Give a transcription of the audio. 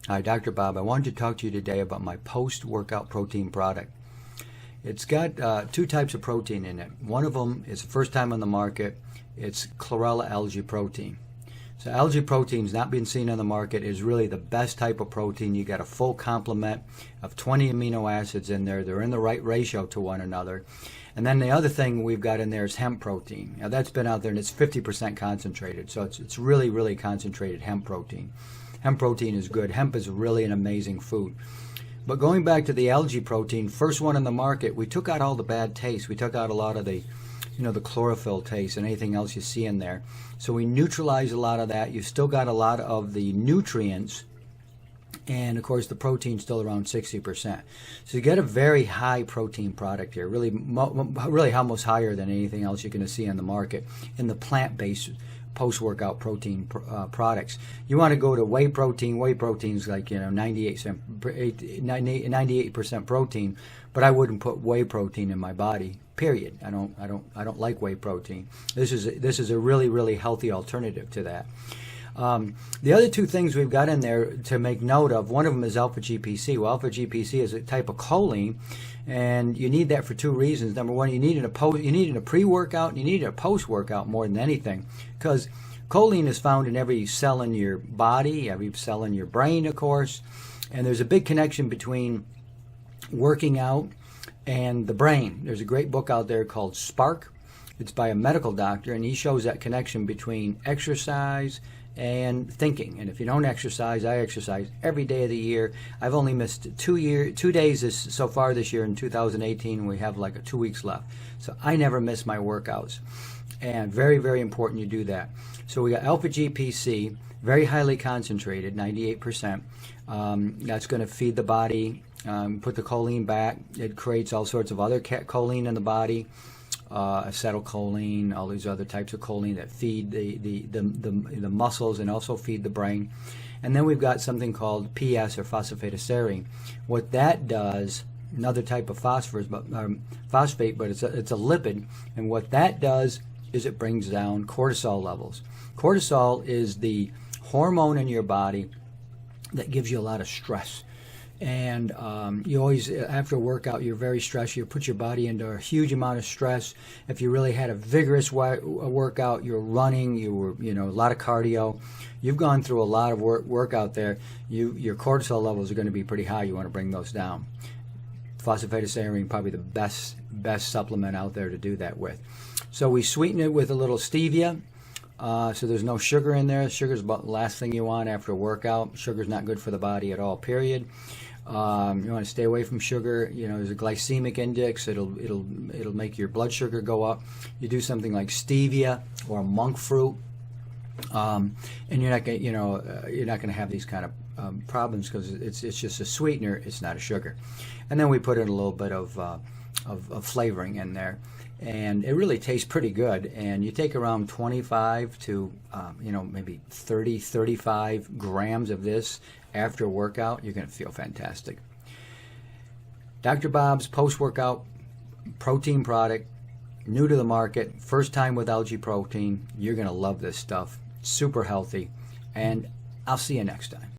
Hi, Dr. Bob. I wanted to talk to you today about my post-workout protein product. It's got two types of protein in it. One of them is the first time on the market. It's chlorella algae protein. So algae protein is not being seen on the market. Is really the best type of protein. You got a full complement of 20 amino acids in there. They're in the right ratio to one another. And then the other thing we've got in there is hemp protein. Now that's been out there and it's 50% concentrated. So it's really, really concentrated hemp protein. Hemp protein is good. Hemp is really an amazing food. But going back to the algae protein, first one on the market, we took out all the bad taste. We took out a lot of the, the chlorophyll taste and anything else you see in there. So we neutralized a lot of that. You still got a lot of the nutrients, and of course the protein's still around 60%. So you get a very high protein product here, really almost higher than anything else you're going to see on the market in the plant-based post-workout protein products. You want to go to whey protein. Whey protein's like 98% protein, but I wouldn't put whey protein in my body. Period. I don't like whey protein. This is a really healthy alternative to that. The other two things we've got in there to make note of, one of them is alpha GPC. Well, alpha GPC is a type of choline, and you need that for two reasons. Number one, you need it in a pre-workout, and you need it in a post-workout more than anything, because choline is found in every cell in your body, every cell in your brain, of course, and there's a big connection between working out and the brain. There's a great book out there called Spark. It's by a medical doctor, and he shows that connection between exercise and thinking. And if you don't exercise, I exercise every day of the year. I've only missed 2 days so far this year in 2018. We have like 2 weeks left. So I never miss my workouts. And very important you do that. So we got alpha GPC, very highly concentrated, 98%. That's going to feed the body, put the choline back. It creates all sorts of other choline in the body. Acetylcholine, all these other types of choline that feed the muscles and also feed the brain. And then we've got something called PS, or phosphatidylserine. What that does, another type of phosphate, but it's a lipid, and what that does is it brings down cortisol levels. Cortisol is the hormone in your body that gives you a lot of stress. And you always, after a workout, you're very stressed. You put your body into a huge amount of stress. If you really had a vigorous workout, you're running, you were, a lot of cardio, you've gone through a lot of work out there, your cortisol levels are going to be pretty high. You want to bring those down. Phosphatidylserine, probably the best supplement out there to do that with. So we sweeten it with a little stevia. So there's no sugar in there. Sugar's about the last thing you want after a workout. Sugar's not good for the body at all, period. You want to stay away from sugar. There's a glycemic index. It'll make your blood sugar go up. You do something like stevia or monk fruit, and you're not going to have these kind of problems, because it's just a sweetener. It's not a sugar. And then we put in a little bit of flavoring in there, and it really tastes pretty good. And you take around 25 to maybe 35 grams of this after a workout. You're going to feel fantastic. Dr. Bob's post-workout protein product, new to the market, first time with algae protein. You're going to love this stuff. Super healthy, and I'll see you next time.